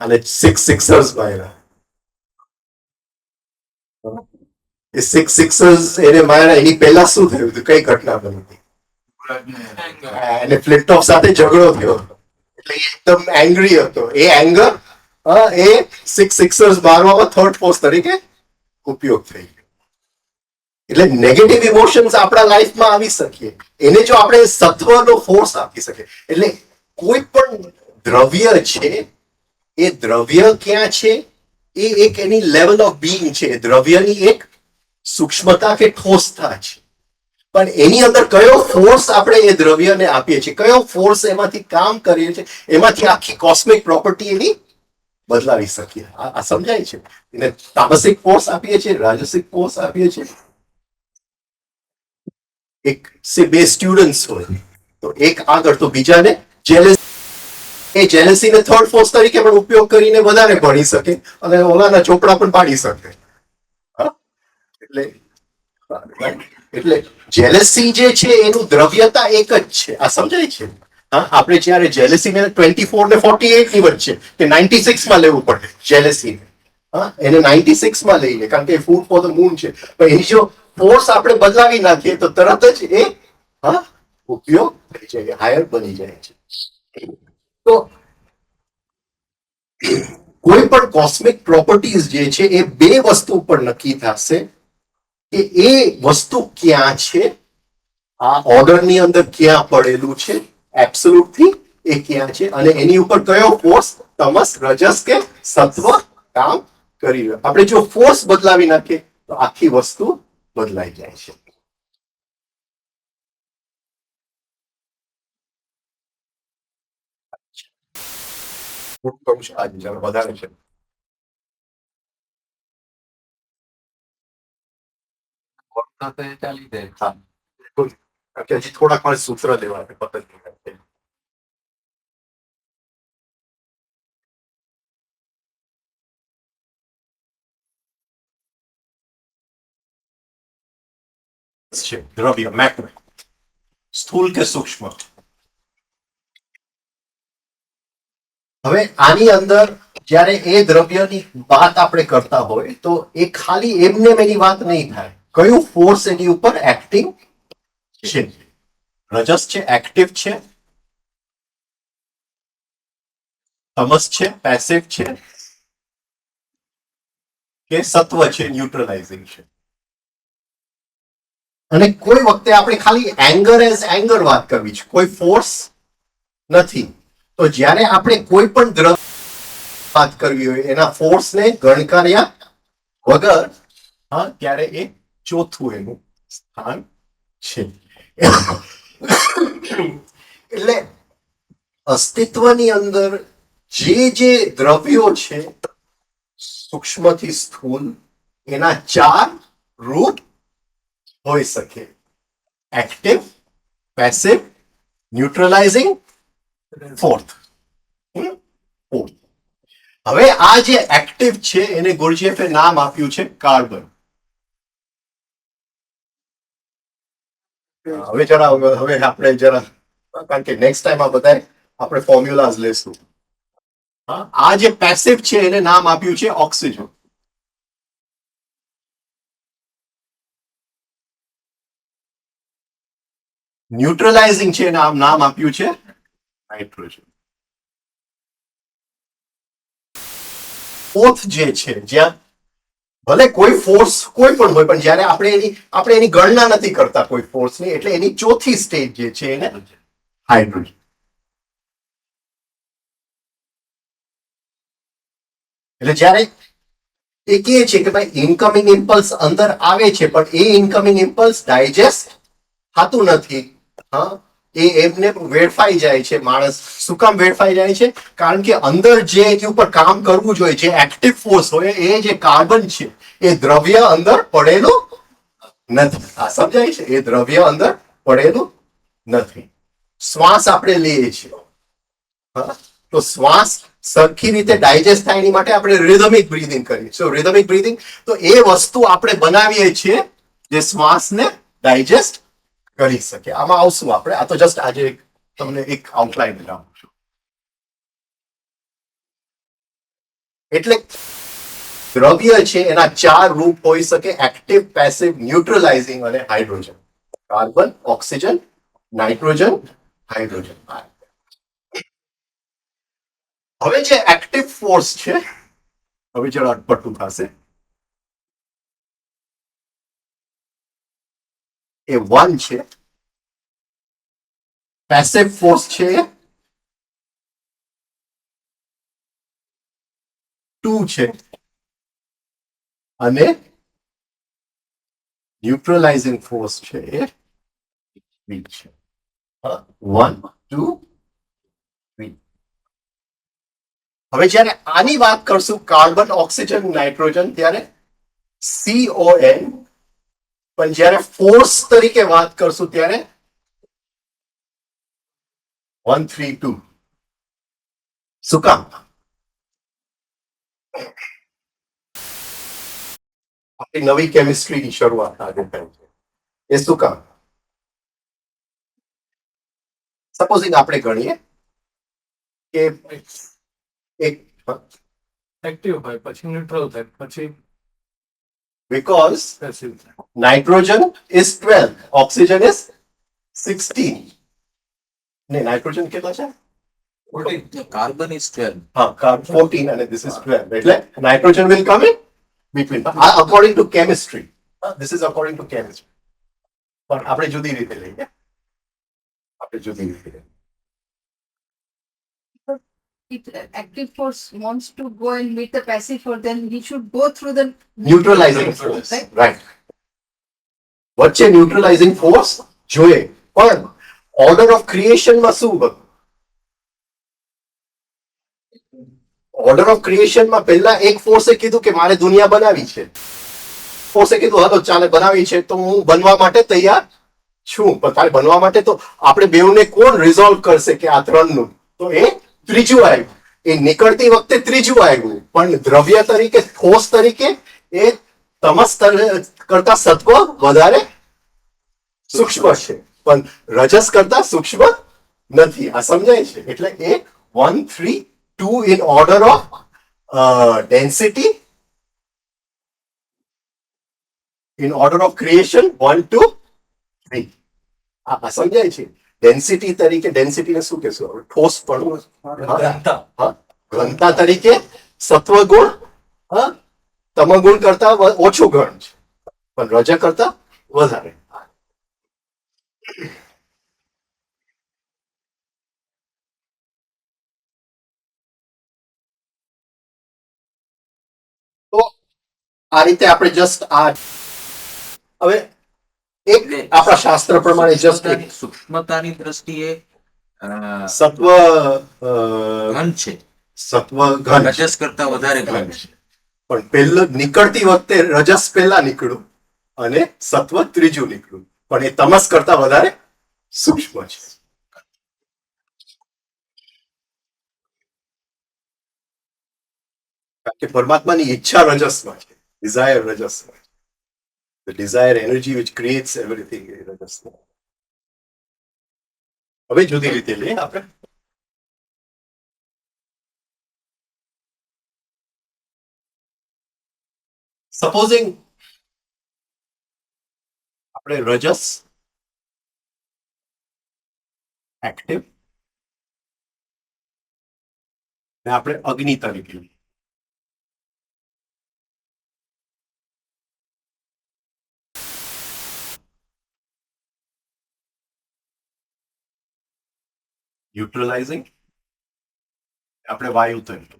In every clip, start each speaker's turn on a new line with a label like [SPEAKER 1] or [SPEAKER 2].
[SPEAKER 1] અને six Sixers માર્યા. એ six Sixers એને માર્યા એની પહેલા શું થયું હતું? કઈ ઘટના બની હતી? એને ફ્લિપટોપ સાથે ઝઘડો થયો એટલે એ એકદમ એંગ્રી હતો. એ એંગર એ સિક્સ સિક્સર્સ મારવામાં થર્ડ ફોર્સ તરીકે ઉપયોગ થઈ ગયો. એટલે નેગેટિવ ઇમોશન્સ આપણા લાઈફમાં આવી શકીએ એને જો આપણે સત્વનો ફોર્સ આપી શકીએ. એટલે કોઈ પણ દ્રવ્ય છે એ દ્રવ્ય ક્યાં છે એ એક એની લેવલ ઓફ બીઈંગ છે. દ્રવ્યની એક સૂક્ષ્મતા કે ઠોસતા છે. પણ એની અંદર કયો ફોર્સ આપણે એ દ્રવ્યને આપીએ છીએ, કયો ફોર્સ એમાંથી કામ કરીએ છીએ, એમાંથી આખી કોસ્મિક પ્રોપર્ટી એની બદલાવી શકીએ. આ સમજાય છે? એને તામસિક ફોર્સ આપીએ છીએ, રાજસિક ફોર્સ આપીએ છીએ. એક બે સ્ટુડન્ટ્સ હોય તો એક આગળ તો બીજાને જેલેસી, એ જેલેસીને થર્ડ ફોર્સ તરીકે પણ ઉપયોગ કરીને વધારે ભણી શકે અને ઓલાના ચોપડા પણ પાડી શકે. એટલે એટલે જેલેસી જે છે એનું દ્રવ્યતા એક જ છે. આ સમજાય છે? આપણે જયારે જેલેસીને 24 ને 48 ની વચ્ચે કે 96 માં લેવું પડે જેલેસીને. એને 96 માં લઈ લે કારણ કે ફૂડ ફોર ધ મૂન છે. પણ એની જો ફોર્સ આપણે બદલાવી નાખીએ તો તરત જ એ ઉપયોગ થઈ જાય, હાયર બની જાય છે. તો કોઈ પણ કોસ્મિક પ્રોપર્ટીઝ જે છે એ બે વસ્તુ પર નક્કી થશે કે એ વસ્તુ ક્યાં છે, આ ઓર્ડરની અંદર ક્યાં પડેલું છે, એબ્સોલ્યુટ થી એ ક્યાં છે અને એની ઉપર કયો ફોર્સ, તમસ, રજસ કે સત્વ કામ કરી રહ્યો. આપણે જો ફોર્સ બદલાવી નાખીએ તો આખી વસ્તુ બદલાઈ જાય છે. વધારે છે. ચાલી જાય. હા, હજી થોડાક વાર સૂત્ર લેવા પતંગ છે. દ્રવ્ય મેક્રો, સ્થૂલ કે સૂક્ષ્મ. હવે આની અંદર જ્યારે એ દ્રવ્યની વાત આપણે કરતા હોય તો એ ખાલી એમને એની વાત નહીં થાય. કયું ફોર્સ એની ઉપર એક્ટિંગ છે? રજસ છે, એક્ટિવ છે, તમસ છે, પેસિવ છે, કે સત્વ છે, ન્યુટ્રલાઇઝિંગ છે. અને કોઈ વખતે આપણે ખાલી એંગર એઝ એંગર વાત કરવી છે, કોઈ ફોર્સ નથી. તો જ્યારે આપણે કોઈ પણ દ્રવ્ય વાત કરવી હોય એના ફોર્સને ગણકાર્યા વગર ત્યારે એ ચોથું એનું સ્થાન છે. એટલે અસ્તિત્વની અંદર જે દ્રવ્યો છે સૂક્ષ્મથી સ્થૂલ એના ચાર રૂપ હોઈ શકે: એક્ટિવ, પેસિવ, ન્યુટ્રલાઇઝિંગ, ફોર્થ. હવે આ જે એક્ટિવ છે એને ગુરજીએફે નામ આપ્યું છે કાર્બન. હવે જરા હવે આપણે જરા કારણ કે નેક્સ્ટ ટાઈમ આ બધા આપણે ફોર્મ્યુલાઝ લેશું. આ જે પેસિવ છે એને નામ આપ્યું છે ઓક્સિજન. ન્યુટ્રલાઇઝિંગ છે નામ આપ્યું છે નાઇટ્રોજન. ફોર્થ જે છે જ્યાં ભલે કોઈ ફોર્સ કોઈ પણ હોય પણ જયારે આપણે એની ગણના નથી કરતા કોઈ ફોર્સની, એટલે એની ચોથી સ્ટેજ જે છે એને હાઇડ્રોજન. એટલે જયારે એ કહે છે કે ભાઈ ઇનકમિંગ ઇમ્પલ્સ અંદર આવે છે પણ એ ઇનકમિંગ ઇમ્પલ્સ ડાયજેસ્ટ થતું નથી. એ એમને વેડફાઈ જાય છે. માણસ શું કામ વેડફાઈ જાય છે? કારણ કે અંદર જે એની ઉપર કામ કરવું જોઈએ, જે એક્ટિવ ફોર્સ હોય, એ જે કાર્બન છે એ દ્રવ્ય અંદર પડેલું નથી. આ સમજાય છે? એ દ્રવ્ય અંદર પડેલું નથી. શ્વાસ આપણે લઈએ છીએ તો શ્વાસ સરખી રીતે ડાયજેસ્ટ થાય એની માટે આપણે રિધમિક બ્રીથિંગ કરીએ છીએ. રિધમિક બ્રીથિંગ તો એ વસ્તુ આપણે બનાવીએ છીએ જે શ્વાસને ડાયજેસ્ટ કરી શકે. આમાં આવશું આપણે. આ તો જસ્ટ આજે તમને એક આઉટલાઈન આપું છું. એટલે દ્રવ્ય છે એના 4 રૂપ હોઈ શકે: એક્ટિવ, પેસિવ, ન્યુટ્રલાઇઝિંગ અને hydrogen. Carbon, oxygen, nitrogen, hydrogen. હવે જે એક્ટિવ ફોર્સ છે, હવે જરા અટપટું થશે, એ 1 છે. પેસિવ ફોર્સ છે 2 છે અને ન્યુટ્રલાઇઝિંગ ફોર્સ છે એ 3 છે. 1, 2, 3. હવે જ્યારે આની વાત કરશું કાર્બન, ઓક્સિજન, નાઇટ્રોજન, ત્યારે CON, પણ જ્યારે ફોર્સ તરીકે વાત કરશું ત્યારે 1, 3, 2. શું કામ? આપણી નવી કેમિસ્ટ્રીની શરૂઆત આજે થઈ છે. એ શું કામ? સપોઝિંગ આપણે ગણીએ કે એક
[SPEAKER 2] એક્ટિવ હોય પછી ન્યુટ્રલ થાય પછી
[SPEAKER 1] because
[SPEAKER 2] પેસિવ થાય.
[SPEAKER 1] nitrogen is 12, oxygen is 16. ને નાઇટ્રોજન કેટલા છે?
[SPEAKER 3] Carbon is 12.
[SPEAKER 1] હા, 14 and this is 12. એટલે nitrogen will come in between. According to chemistry. This is according to chemistry. પણ આપણે જુદી રીતે લઈએ. આપણે જુદી રીતે લઈએ.
[SPEAKER 4] If active force wants to go and meet the passive force, then he should go through the
[SPEAKER 1] neutralizing force,
[SPEAKER 4] right?
[SPEAKER 1] Right. વચ્ચે ન્યુટ્રલાઇઝિંગ ફોર્સ જોઈએ, પણ ઓર્ડર ઓફ ક્રિએશનમાં શું હતું? ઓર્ડર ઓફ ક્રિએશનમાં પહેલા એક ફોર્સે કીધું કે મારે દુનિયા બનાવી છે. ફોર્સે કીધું હા તો ચાલે બનાવી છે તો હું બનવા માટે તૈયાર છું. પણ તારે બનવા માટે તો આપણે બેઉને કોણ રિઝોલ્વ કરશે કે આ ત્રણનું? તો એ ત્રીજું આવ્યું. એ નીકળતી વખતે ત્રીજું આવ્યું, પણ દ્રવ્ય તરીકે, ઠોસ તરીકે એ તમસ કરતા સત્વ વધારે સૂક્ષ્મ છે, પણ રજસ કરતા સૂક્ષ્મ નથી. આ સમજાય છે? એટલે એ 1, 3, 2 in order of density, in order of creation 1, 2, 3. આ સમજાય છે? ડેન્સિટી તરીકે, ડેન્સિટીને શું કહેશું? ઠોસ પણ, ઘનતા તરીકે સત્વગુણ તમગુણ કરતા ઓછું ગણ છે, પણ રજ કરતા વધારે. તો આ રીતે આપણે જસ્ટ આ હવે એક આપણા શાસ્ત્ર પ્રમાણે જસ્ટ
[SPEAKER 3] સૂક્ષ્મતાની દ્રષ્ટિએ
[SPEAKER 1] સત્વ
[SPEAKER 3] ઘન છે,
[SPEAKER 1] સત્વ ઘન
[SPEAKER 3] રજસ કરતા વધારે ઘન છે.
[SPEAKER 1] પણ પહેલું નીકળતી વખતે રજસ પહેલા નીકળ્યું અને સત્વ ત્રીજું નીકળ્યું, પણ એ તમસ કરતા વધારે સૂક્ષ્મ છે. કારણ કે પરમાત્માની ઈચ્છા રજસમાં છે, ડિઝાયર રજસમાં છે. The desire energy which creates everything is રજસમાં. હવે જુદી રીતે લઈએ આપણે. સપોઝિંગ આપણે રજસ એક્ટિવ ને આપણે અગ્નિ તરીકે લઈએ. ન્યુટ્રલાઇઝિંગ આપણે વાયુ તરીકે.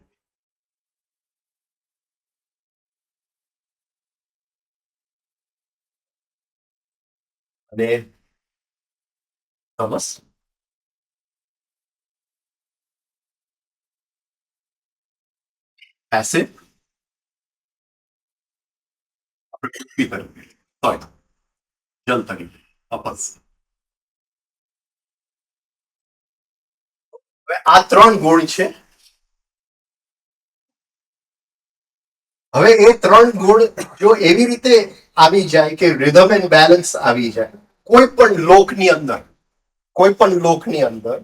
[SPEAKER 1] અને તમસ એસિડ આપણે પૃથ્વી તરીકે, જલ તરીકે, અપસ. આ 3 ગુણ છે. હવે એ 3 ગુણ જો એવી રીતે આવી જાય કે રિધમ એન્ડ બેલેન્સ આવી જાય કોઈ પણ લોકની અંદર, કોઈ પણ લોકની અંદર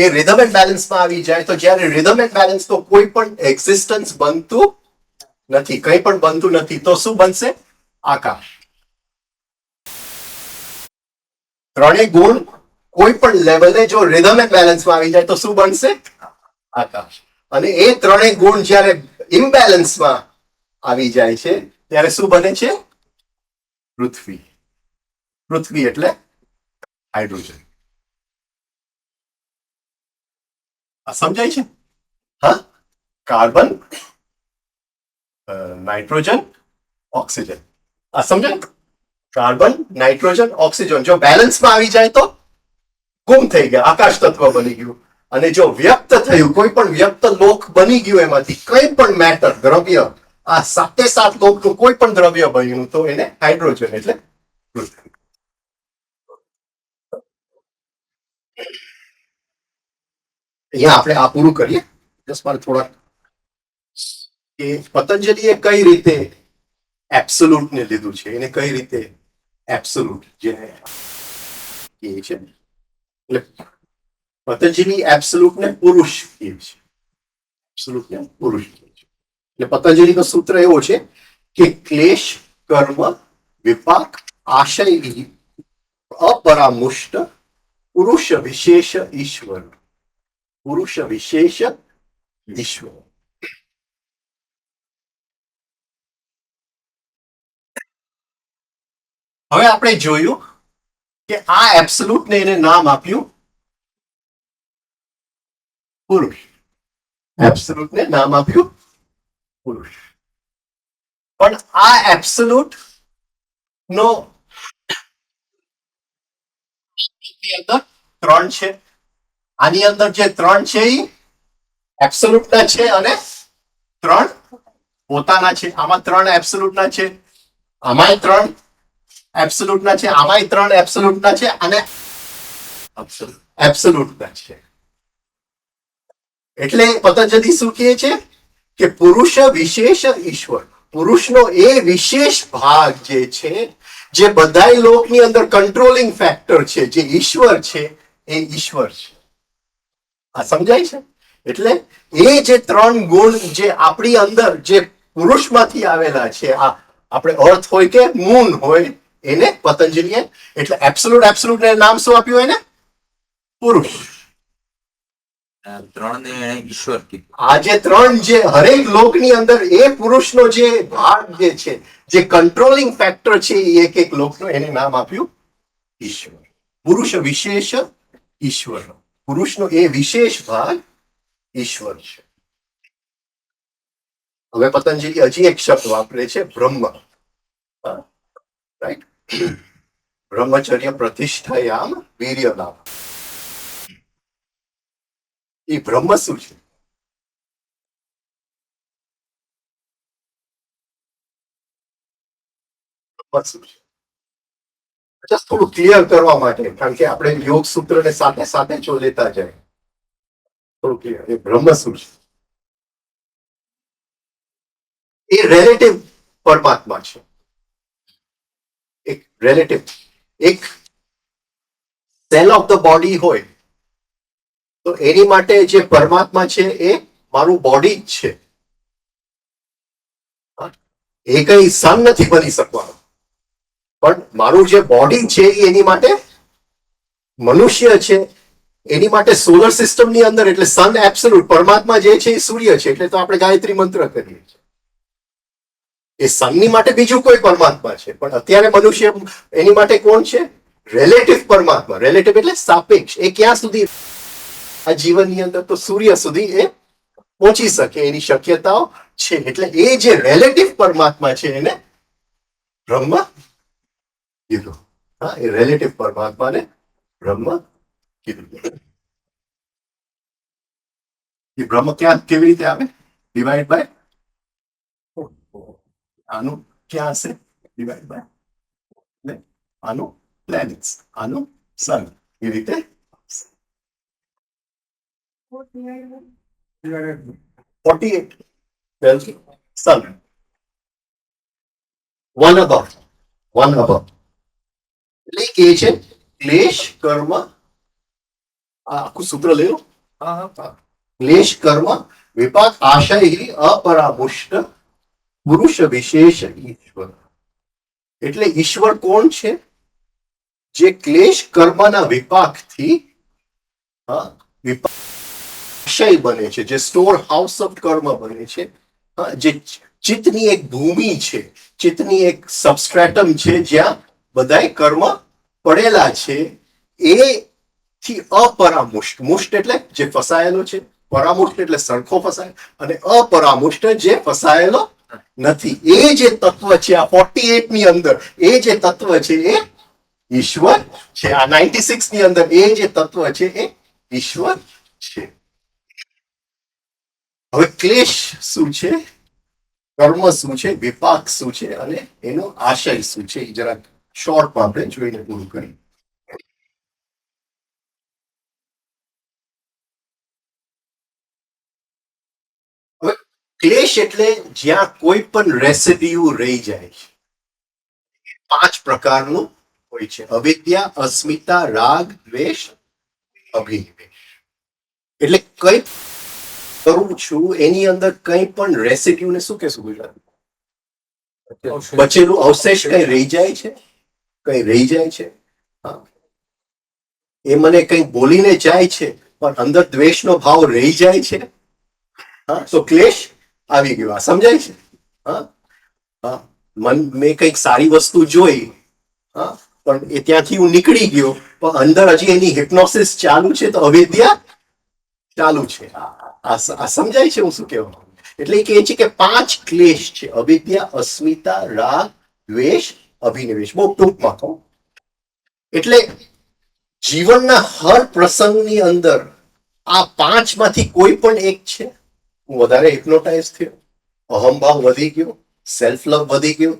[SPEAKER 1] એ રિધમ એન્ડ બેલેન્સમાં આવી જાય તો જ્યારે રિધમ એન્ડ બેલેન્સ તો કોઈ પણ એક્ઝિસ્ટન્સ બનતું નથી, કંઈ પણ બનતું નથી, તો શું બનશે? આકાશ. ત્રણેય ગુણ કોઈ પણ લેવલે જો રિધમ એન્ડ બેલેન્સમાં આવી જાય તો શું બનશે? આકાશ. અને એ ત્રણેય ગુણ જ્યારે ઇમ્બેલેન્સમાં આવી જાય છે ત્યારે શું બને છે? પૃથ્વી. પૃથ્વી એટલે હાઇડ્રોજન. આ સમજાય છે? હા, કાર્બન, નાઇટ્રોજન, ઓક્સિજન. આ સમજાય? કાર્બન, નાઇટ્રોજન, ઓક્સિજન જો બેલેન્સમાં આવી જાય તો ગુમ થઈ ગયા, આકાશ તત્વ બની ગયું. અને જો વ્યક્ત થયું, કોઈ પણ વ્યક્ત લોક બની ગયું, એમાંથી કંઈ પણ મેટર, દ્રવ્ય, આ સાતે સાત લોકનું કોઈ પણ દ્રવ્ય બન્યું તો એને હાઇડ્રોજન એટલે પૃથ્વી. અહીંયા આપણે આ પૂરું કરીએ. જસ્ટ મારે થોડા કે પતંજલિએ કઈ રીતે એબ્સોલ્યુટ ને લીધું છે, એને કઈ રીતે એબ્સોલ્યુટ જેને કહે છે, એટલે પતંજલિ એબ્સોલ્યુટ ને પુરુષ કહે છે. એબ્સોલ્યુટ ને પુરુષ કહે છે. એટલે પતંજલિનો સૂત્ર એવો છે કે ક્લેશ, કર્મ, વિપાક, આશય, અપરામુષ્ટ, પુરુષ વિશેષ ઈશ્વર. પુરુષ વિશેષ ઈશ્વર. હવે આપણે જોયું કે આ એબ્સોલ્યુટ ને એને નામ આપ્યું પુરુષ. એબ્સોલ્યુટ ને નામ આપ્યું પુરુષ. પણ આ એબ્સોલ્યુટ નો અંદર ત્રણ છે. આની અંદર જે ત્રણ છે એ એબ્સોલ્યુટ ના છે અને ત્રણ પોતાના છે. આમાં ત્રણ એબ્સોલ્યુટ ના છે, આમાંય ત્રણ એબ્સોલ્યુટ ના છે, આમાંય ત્રણ એબ્સોલ્યુટ ના છે અને એબ્સોલ્યુટ ના છે. એટલે પતંજલિ શું કહે છે કે પુરુષ વિશેષ ઈશ્વર. પુરુષનો એ વિશેષ ભાગ જે છે, જે બધાય લોકની અંદર કંટ્રોલિંગ ફેક્ટર છે, જે ઈશ્વર છે, એ ઈશ્વર છે. આ સમજાય છે? એટલે એ જે ત્રણ ગુણ જે આપણી અંદર જે પુરુષમાંથી આવેલા છે, આ આપણે અર્થ હોય કે મૂન હોય, એને પતંજલિએ એટલે એબ્સોલ્યુટ ને નામ શું આપ્યું? એને પુરુષ.
[SPEAKER 3] ત્રણ ને એણે ઈશ્વર કીધું.
[SPEAKER 1] આ જે ત્રણ જે હરેક લોકની અંદર એ પુરુષનો જે ભાગ જે છે, જે કંટ્રોલિંગ ફેક્ટર છે, એ એક એક લોકનો એને નામ આપ્યું ઈશ્વર. પુરુષ વિશેષ ઈશ્વર. પુરુષનો એ વિશેષ ભાગ ઈશ્વર છે. હવે પતંજલિ હજી એક શબ્દ વાપરે છે, બ્રહ્મ. રાઈટ? બ્રહ્મચર્ય પ્રતિષ્ઠાયામ વીર્ય લાભ. એ બ્રહ્મ શું છે? બ્રહ્મ શું છે? જસ્ટ થોડું ક્લિયર કરવા માટે, કારણ કે આપણે યોગ સૂત્રને સાથે સાથે જો લેતા જાય, થોડું ક્લિયર. એ બ્રહ્મ શું છે? એ રિલેટિવ પરમાત્મા છે. એક રિલેટિવ, એક સેલ ઓફ ધ બોડી હોય તો એની માટે જે પરમાત્મા છે એ મારું બોડી જ છે. એ કઈ સન નથી બની શકવાનું, પણ મારું જે બોડી છે એની માટે મનુષ્ય છે, એની માટે સોલર સિસ્ટમની અંદર એટલે સન એબ્સોલ્યુટ, પરમાત્મા જે છે એ સૂર્ય છે. એટલે તો આપણે ગાયત્રી મંત્ર કરીએ છીએ. એ સનની માટે બીજું કોઈ પરમાત્મા છે, પણ અત્યારે મનુષ્ય એની માટે કોણ છે? રિલેટિવ પરમાત્મા. રિલેટિવ એટલે સાપેક્ષ. એ ક્યાં સુધી આ જીવનની અંદર તો સૂર્ય સુધી એ પહોંચી શકે એની શક્યતાઓ છે. એટલે એ જે રિલેટિવ પરમાત્મા છે એને બ્રહ્મ કીધું. હા, એ રિલેટિવ પરમાત્માને બ્રહ્મ કીધું. એ બ્રહ્મ ક્યાં કેવી રીતે આવે? ડિવાઈડ બાય આનું ક્યાં હશે? ડિવાઈડ બાય આનું પ્લેનેટ્સ, આનું સન. એ રીતે 48 tells sun. One above. એટલે કે છે ક્લેશ, કર્મ, આ આખું સૂત્ર લઈ લો. ક્લેશ કર્મ વિપાક આશય અપરામુષ્ટ પુરુષ વિશેષ ઈશ્વર. એટલે ઈશ્વર કોણ છે? જે ક્લેશ કર્મના વિપાકથી વિપાક બને છે, જે સ્ટોર હાઉસ ઓફ કર્મ બને છે, જે ચિત્તની એક ભૂમિ છે, ચિત્તની એક સબસ્ટ્રેટમ છે, જ્યાં બધાય કર્મ પડેલા છે, એ થી અપરામુષ્ટ, મુષ્ટ એટલે જે ફસાયેલો છે, પરામુષ્ટ એટલે સરખો ફસાય, અને અપરામુષ્ટ જે ફસાયેલો નથી. એ જે તત્વ છે આ 48 ની અંદર, એ જે તત્વ છે એ ઈશ્વર છે. આ 96 ની અંદર એ જે તત્વ છે એ ઈશ્વર છે. હવે ક્લેશ શું છે, કર્મ શું છે, વિપાક શું છે, અને એનો આશય શું છે, એ જરાક શોર્ટમાં આપણે જોઈને પૂરું કરીએ. હવે ક્લેશ એટલે જ્યાં કોઈ પણ રેસિડ્યુ રહી જાય છે. 5 પ્રકારનું હોય છે: અવિદ્યા, અસ્મિતા, રાગ, દ્વેષ, અભિનિવેશ. એટલે કઈ કરું છું એની અંદર કઈ પણ રેસિડ્યુ ને શું કહેશું ગુજરાતી? બચેલું અવશેષ કઈ રહી જાય છે, કઈ રહી જાય છે. એ મને કઈ બોલીને જાય છે પણ અંદર દ્વેષનો ભાવ રહી જાય છે, તો ક્લેશ આવી ગયો. આ સમજાય છે? મેં કઈક સારી વસ્તુ જોઈ, પણ એ ત્યાંથી હું નીકળી ગયો, પણ અંદર હજી એની હિપ્નોસિસ ચાલુ છે, તો અવિદ્યા ચાલુ છે. આ સમજાય છે હું શું કહેવા? એટલે એ કહે છે કે 5 ક્લેશ છે: અવિદ્યા, અસ્મિતા, રાગ, દ્વેષ, અભિનિવેશ. બહુ ટૂંકમાં કહું એટલે જીવનના હર પ્રસંગની અંદર આ 5 માંથી કોઈ પણ એક છે. હું વધારે હિપ્નોટાઇઝ થયો, અહંભાવ વધી ગયો, સેલ્ફ લવ વધી ગયો,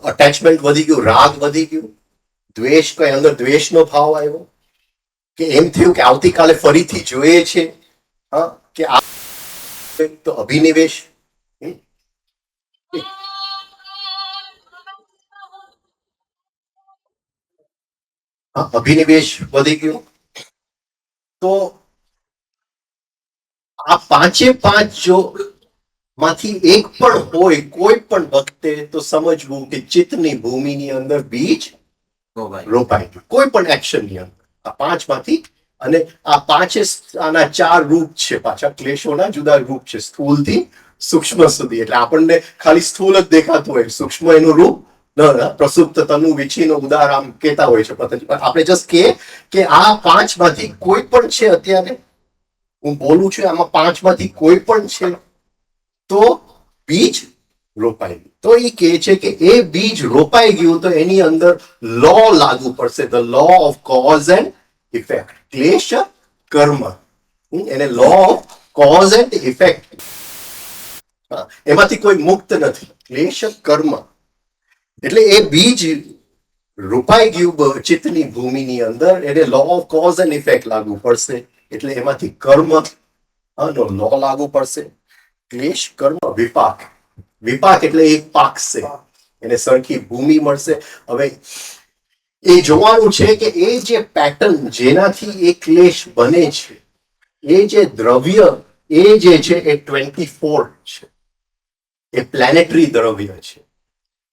[SPEAKER 1] અટેચમેન્ટ વધી ગયું, રાગ વધી ગયું, દ્વેષ, કઈ અંદર દ્વેષનો ભાવ આવ્યો, કે એમ થયું કે આવતીકાલે ફરીથી જોઈએ છે, કે આ તો અભિનિવેશ. અભિનિવેશ વધી ગયો. તો આ 5 જો માંથી એક પણ હોય કોઈ પણ વખતે, તો સમજવું કે ચિત્તની ભૂમિની અંદર બીજ રોપાઈ ગયું, કોઈ પણ એક્શનની અંદર. આ 5 માંથી, અને આ 5 આના 4 રૂપ છે. પાછા ક્લેશોના જુદા રૂપ છે, સ્થૂલથી સૂક્ષ્મ સુધી. એટલે આપણને ખાલી સ્થૂલ જ દેખાતું હોય, સૂક્ષ્મ એનું રૂપ પ્રસુપ્ત તનુ વિચીનો ઉદાર આમ કહેતા હોય છે પતંજલિ. આપણે જસ્ટ કે આ 5 માંથી કોઈ પણ છે. અત્યારે હું બોલું છું, આમાં 5 માંથી કોઈ પણ છે, તો બીજ રોપાઈ ગયું. તો એ કહે છે કે એ બીજ રોપાઈ ગયું, તો એની અંદર લો લાગુ પડશે, the law of cause and effect. ક્લેશ કર્મ, એને law of cause and effect, એમાંથી કોઈ મુક્ત નથી. ક્લેશ કર્મ એટલે એ બીજ રોપાઈ ગયું ચિત્તની ભૂમિની અંદર, એને law of cause and effect લાગુ પડશે. એટલે એમાંથી કર્મ નો લો લાગુ પડશે. ક્લેશ કર્મ વિપાક, વિપાક એટલે એક પાકશે, એને સરખી ભૂમિ મળશે. હવે એ જોવાનું છે કે એ જે પેટર્ન જેનાથી એ ક્લેશ બને છે, એ જે દ્રવ્ય, એ જે છે એ 24 છે, એ પ્લેનેટરી દ્રવ્ય છે.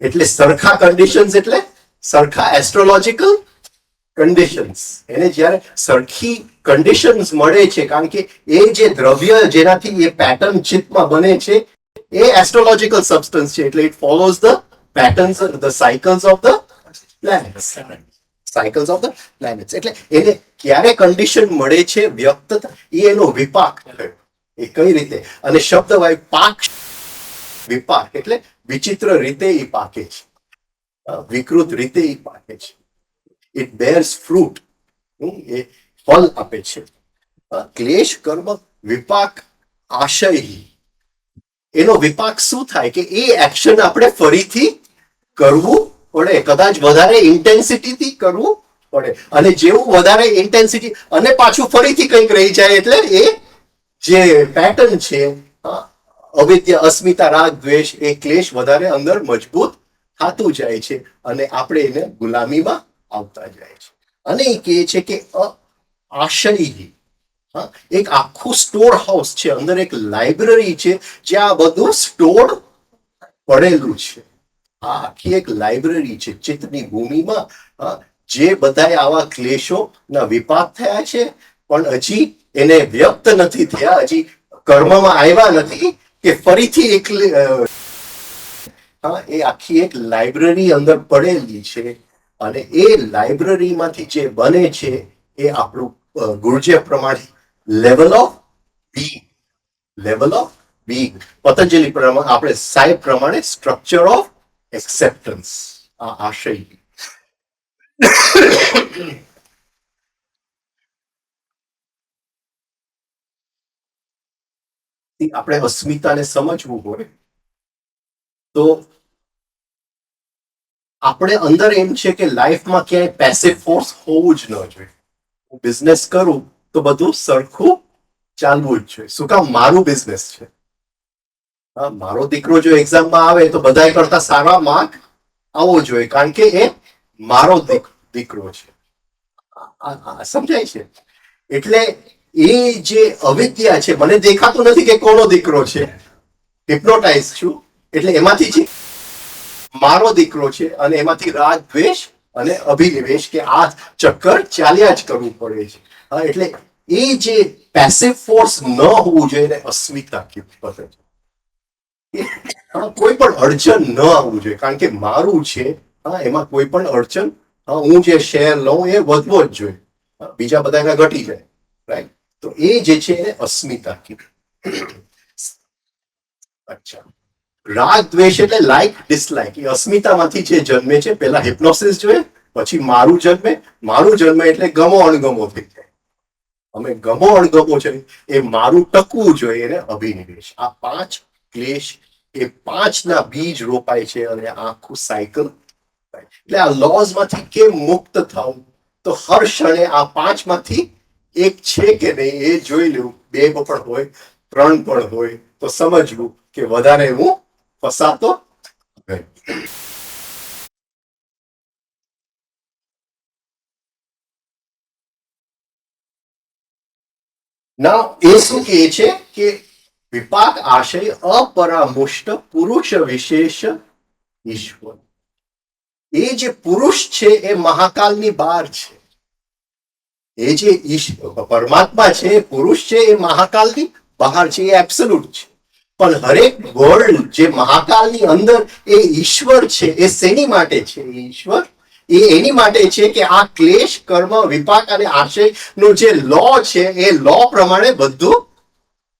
[SPEAKER 1] એટલે સરખા કન્ડિશન્સ, એટલે સરખા એસ્ટ્રોલોજીકલ કન્ડિશન્સ. એને જ્યારે સરખી કન્ડિશન્સ મળે છે, કારણ કે એ જે દ્રવ્ય જેનાથી એ પેટર્ન ચિત્તમાં બને છે, એ એસ્ટ્રોલોજીકલ સબસ્ટન્સ છે. એટલે it follows the patterns, the cycles of the planets, cycles of the planets. એટલે એને ક્યારે કન્ડિશન મળે છે વ્યક્ત, એ એનો વિપાક થયો. એ કઈ રીતે? અને શબ્દ વાય પાક, વિપાક એટલે વિચિત્ર રીતે એ પાકે છે, વિકૃત રીતે એ પાકે છે. ઇટ બેર્સ ફ્રૂટ, એ ફળ આપે છે. ક્લેશ કર્મ વિપાક આશય, એનો વિપાક શું થાય કે એ એક્શન આપણે ફરીથી કરવું પડે, કદાચ વધારે ઇન્ટેન્સિટીથી કરવું પડે. અને જેવું વધારે ઇન્ટેન્સિટી, અને પાછું ફરીથી કંઈક રહી જાય, એટલે એ જે પેટર્ન છે, અવિદ્યા, અસ્મિતા, રાગ, દ્વેષ, એ ક્લેશ વધારે અંદર મજબૂત થતું જાય છે, અને આપણે એને ગુલામીમાં આવતા જાય છે. અને એ કહે છે કે આશય, હા, એક આખું સ્ટોર હાઉસ છે, અંદર એક લાઇબ્રેરી છે જ્યાં આ બધું સ્ટોર પડેલું છે. આ આખી એક લાઇબ્રેરી છે ચિત્તની ભૂમિમાં. જે બધા આવા ક્લેશો ના વિપાક થયા છે પણ હજી એને વ્યક્ત નથી થયા, હજી કર્મમાં આવ્યા નથી કે ફરીથી એક એ આખી એક લાઇબ્રેરી અંદર પડેલી છે. અને એ લાઇબ્રેરીમાંથી જે બને છે એ આપણું ગુરુજી પ્રમાણે લેવલ ઓફ બીંગ, પતંજલિ પ્રમાણે, આપણે સાહેબ પ્રમાણે સ્ટ્રક્ચર ઓફ એક્સેપ્ટન્સ, આ આશય. આપણે અસ્મિતાને સમજવું હોય તો આપણે અંદર એમ છે કે લાઈફમાં ક્યાંય પેસિવ ફોર્સ હોવું જ ન જોઈએ. હું બિઝનેસ કરું તો બધું સરખું ચાલવું જ જોઈએ. શું કામ? મારું બિઝનેસ છે. મારો દીકરો જો એક્ઝામમાં આવે તો બધા કરતા સારા માર્ક આવવો જોઈએ, કારણ કે એ મારો દીકરો છે. સમજાય છે? એટલે એ જે અવિદ્યા છે, મને દેખાતું નથી કે કોનો દીકરો છે, હિપ્નોટાઇઝ છું, એટલે એમાંથી જે મારો દીકરો છે અને એમાંથી રાગ, દ્વેષ અને અભિનિવેશ કે આ ચક્કર ચાલ્યા જ કરવું પડે છે. એટલે એ જે પેસિવ ફોર્સ ન હોવું જોઈએ, અસ્મિતા કહેવાય. કોઈ પણ અડચણ ન આવવું જોઈએ, કારણ કે મારું છે. એમાં કોઈ પણ અડચણ, હું જે શેર લઉં એ વધવો જ જોઈએ, બીજા બધા એના ઘટી જાય. રાઈટ? તો એ જે છે એને અસ્મિતા કહેવાય. અચ્છા, રાગ દ્વેષ એટલે લાઈક ડિસલાઈક. એ અસ્મિતામાંથી જે જન્મે છે, પેલા હિપ્નોસિસ જોઈએ, પછી મારું જન્મે એટલે ગમો અણગમો થઈ જાય. અમે ગમો અણગમો છે એ મારું ટકવું જોઈએ, એને અભિનિવેશ. આ 5 ક્લેશ, એ 5ના બીજ રોપાય છે અને આખું સાયકલ. એટલે આ લોઝ માંથી કેમ મુક્ત થવું? તો હર ક્ષણે આ 5માંથી એક છે કે નહીં એ જોઈ લેવું. 2 પણ હોય, 3 પણ હોય તો સમજવું કે વધારે હું ફસાતો ના. એ શું કહે છે કે વિપાક આશય અપરામુષ્ટ પુરુષ વિશેષ ઈશ્વર. એ જે પુરુષ છે એ મહાકાલની બહાર છે. એ જે પરમાત્મા છે, પુરુષ છે, એ મહાકાલની બહાર છે, એ એબ્સોલ્યુટ છે. પણ હરેક વર્લ્ડ જે મહાકાલની અંદર એ ઈશ્વર છે. એ શેની માટે છે? એ ઈશ્વર એ એની માટે છે કે આ ક્લેશ, કર્મ, વિપાક અને આશય નો જે લો છે એ લો પ્રમાણે બધું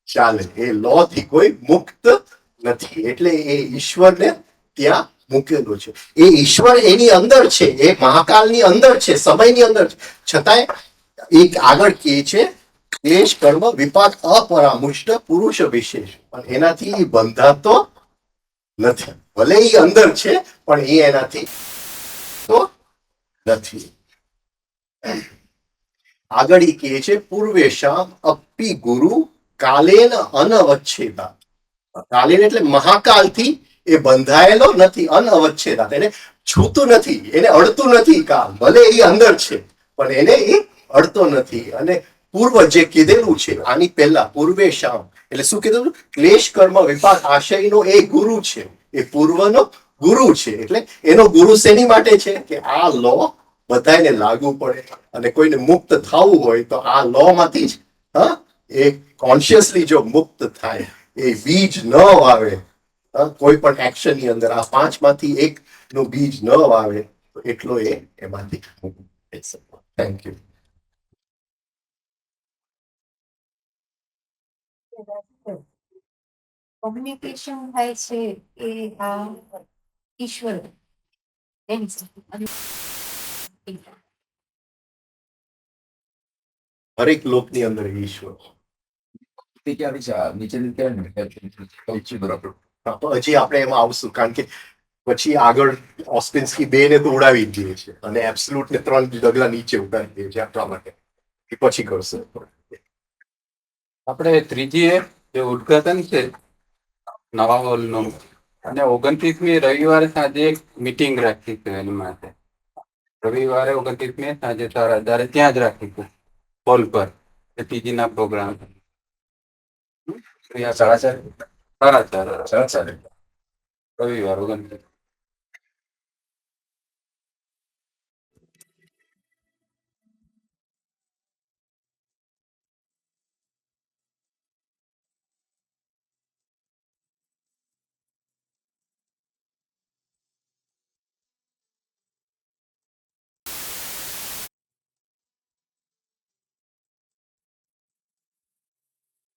[SPEAKER 1] ચાલે. એ લો થી કોઈ મુક્ત નથી. એટલે એ ઈશ્વરને ત્યાં મૂકેલો છે. એ ઈશ્વર એની અંદર છે, એ મહાકાલની અંદર છે, સમયની અંદર છે. છતાંય એક આગળ કહે છે ક્લેશ, કર્મ, વિપાક અપરામુષ્ટ પુરુષ વિશેષ. પણ એનાથી એ બંધાતો નથી. ભલે એ અંદર છે પણ એ એનાથી તો નથી. આગળ એ કહે છે પૂર્વેશામ અપ્પી ગુરુ કાલેન અનવચ્છેદા. કાલેન એટલે મહાકાલથી એ બંધાયેલો નથી. અનવચ્છેદા એને છૂતું નથી, એને અડતું નથી કાલ. ભલે એ અંદર છે પણ એને એ અડતો નથી. અને પૂર્વ જે કીધેલું છે આની પહેલા પૂર્વેશામ એટલે શું કીધું? ક્લેશ, કર્મ, વિપાક, આશયનો એ ગુરુ છે, એ પૂર્વનો ગુરુ છે. એટલે એનો ગુરુ શેની માટે છે? કે આ લો બધાને લાગુ પડે અને કોઈને મુક્ત થવું હોય તો આ લો માંથી જ એ કોન્શિયસલી જો મુક્ત થાય, એ બીજ ન વાવે કોઈ પણ એક્શન ની અંદર, આ 5માંથી એક નું બીજ ન વાવે તો એટલો એ એમાંથી થેન્ક યુ.
[SPEAKER 5] કોમ્યુનિકેશન થાય છે એ આ ઈશ્વર એમ છે.
[SPEAKER 1] હરેક લોકની અંદર ઈશ્વર.
[SPEAKER 3] નીચે બરાબર.
[SPEAKER 1] હજી આપણે એમાં આવશું, કારણ કે પછી આગળ ઓસ્પિન્સ્કી 2 ને તો ઉડાવી જ દઈએ છે અને એબ્સોલ્યુટ ને 3 ડગલા નીચે ઉડાવી દઈએ છે આપણા માટે. એ પછી કરશે.
[SPEAKER 2] આપણે ત્રીજી જે ઉદ્ઘાટન છે નવા હોલનું, અને 29મી રવિવારે સાંજે એક મીટિંગ રાખી છે એની માટે. રવિવારે 29મી સાંજે 4:30 ત્યાં જ રાખી છે હોલ પર. પીજી ના પ્રોગ્રામ
[SPEAKER 3] સાડા ચાર
[SPEAKER 2] સારા ચાર
[SPEAKER 3] સાડા ચાર
[SPEAKER 2] રવિવાર 29